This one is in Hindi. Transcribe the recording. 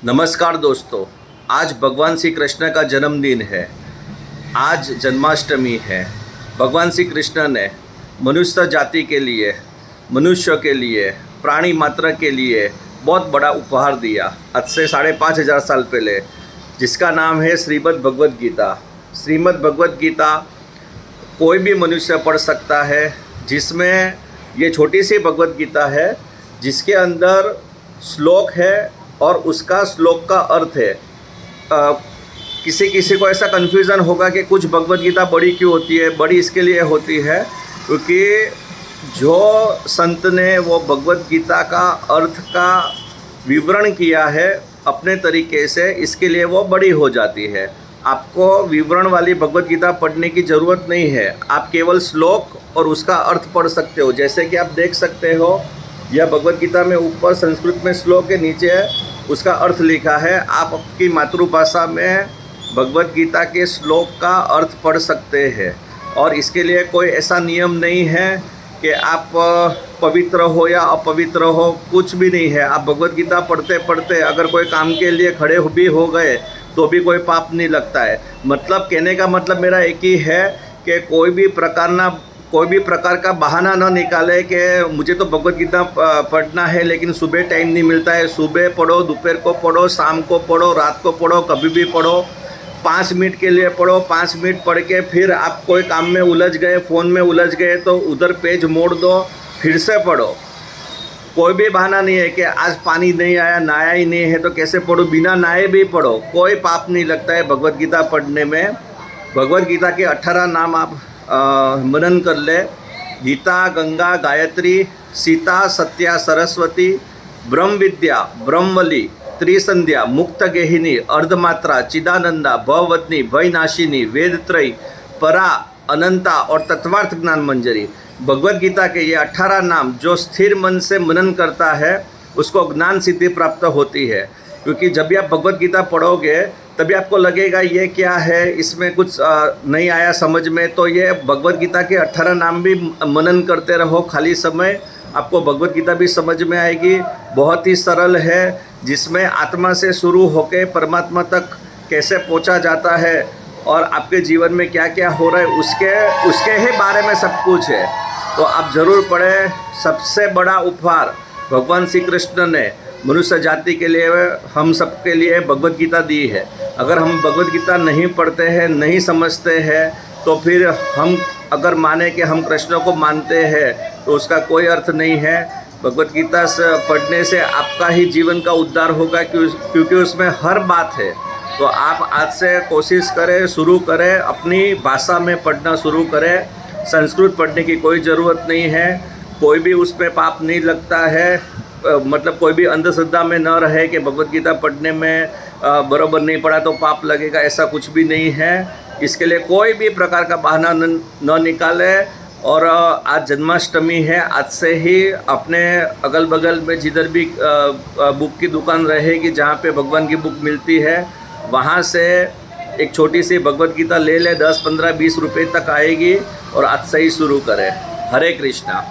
नमस्कार दोस्तों, आज भगवान श्री कृष्ण का जन्मदिन है। आज जन्माष्टमी है। भगवान श्री कृष्ण ने मनुष्य जाति के लिए, मनुष्य के लिए, प्राणी मात्र के लिए बहुत बड़ा उपहार दिया आज से 5,500 साल पहले, जिसका नाम है श्रीमद् भगवद गीता। श्रीमद् भगवद गीता कोई भी मनुष्य पढ़ सकता है, जिसमें ये छोटी सी भगवद गीता है, जिसके अंदर श्लोक है और उसका श्लोक का अर्थ है। किसी को ऐसा कन्फ्यूज़न होगा कि कुछ भगवद गीता बड़ी क्यों होती है। बड़ी इसके लिए होती है क्योंकि जो संत ने वो भगवद गीता का अर्थ का विवरण किया है अपने तरीके से, इसके लिए वो बड़ी हो जाती है। आपको विवरण वाली भगवद गीता पढ़ने की ज़रूरत नहीं है, आप केवल श्लोक और उसका अर्थ पढ़ सकते हो। जैसे कि आप देख सकते हो, यह भगवद गीता में ऊपर संस्कृत में श्लोक के नीचे उसका अर्थ लिखा है। आप आपकी मातृभाषा में भगवद गीता के श्लोक का अर्थ पढ़ सकते हैं, और इसके लिए कोई ऐसा नियम नहीं है कि आप पवित्र हो या अपवित्र हो, कुछ भी नहीं है। आप भगवद गीता पढ़ते पढ़ते अगर कोई काम के लिए खड़े भी हो गए तो भी कोई पाप नहीं लगता है। मतलब कहने का मतलब मेरा एक ही है कि कोई भी प्रकार का बहाना न निकाले कि मुझे तो भगवद गीता पढ़ना है लेकिन सुबह टाइम नहीं मिलता है। सुबह पढ़ो, दोपहर को पढ़ो, शाम को पढ़ो, रात को पढ़ो, कभी भी पढ़ो। 5 मिनट के लिए पढ़ो, 5 मिनट पढ़ के फिर आप कोई काम में उलझ गए, फ़ोन में उलझ गए तो उधर पेज मोड़ दो, फिर से पढ़ो। कोई भी बहाना नहीं है कि आज पानी नहीं आया, नहाया ही नहीं है तो कैसे पढ़ो। बिना नहाए भी पढ़ो, कोई पाप नहीं लगता है भगवद गीता पढ़ने में। भगवद गीता के 18 नाम आप मनन कर ले। गीता, गंगा, गायत्री, सीता, सत्या, सरस्वती, ब्रह्म विद्या, ब्रह्मवली, त्रिसंध्या, मुक्त गेहिनी, अर्धमात्रा, चिदानंदा, भववदनी, भयनाशिनी, वेदत्रयी, परा, अनंता और तत्वार्थ ज्ञान मंजरी। भगवद गीता के ये 18 नाम जो स्थिर मन से मनन करता है उसको ज्ञान सिद्धि प्राप्त होती है। क्योंकि जब भी आप भगवद गीता पढ़ोगे तभी आपको लगेगा ये क्या है, इसमें कुछ नहीं आया समझ में, तो ये भगवद गीता के 18 नाम भी मनन करते रहो खाली समय, आपको भगवद गीता भी समझ में आएगी। बहुत ही सरल है, जिसमें आत्मा से शुरू होकर परमात्मा तक कैसे पहुंचा जाता है और आपके जीवन में क्या क्या हो रहा है उसके ही बारे में सब कुछ है। तो आप ज़रूर पढ़ें। सबसे बड़ा उपहार भगवान श्री कृष्ण ने मनुष्य जाति के लिए, हम सब के लिए भगवद गीता दी है। अगर हम भगवद गीता नहीं पढ़ते हैं, नहीं समझते हैं, तो फिर हम अगर माने कि हम कृष्ण को मानते हैं तो उसका कोई अर्थ नहीं है। भगवद गीता से पढ़ने से आपका ही जीवन का उद्धार होगा, क्योंकि उसमें हर बात है। तो आप आज से कोशिश करें, शुरू करें, अपनी भाषा में पढ़ना शुरू करें। संस्कृत पढ़ने की कोई ज़रूरत नहीं है, कोई भी उसमें पाप नहीं लगता है। मतलब कोई भी अंधश्रद्धा में न रहे कि भगवद गीता पढ़ने में बराबर नहीं पढ़ा तो पाप लगेगा, ऐसा कुछ भी नहीं है। इसके लिए कोई भी प्रकार का बहाना न निकाले। और आज जन्माष्टमी है, आज से ही अपने अगल बगल में जिधर भी बुक की दुकान रहेगी जहाँ पे भगवान की बुक मिलती है, वहाँ से एक छोटी सी भगवद गीता ले ले। 10, 15, 20 रुपये तक आएगी, और आज से ही शुरू करें। हरे कृष्णा।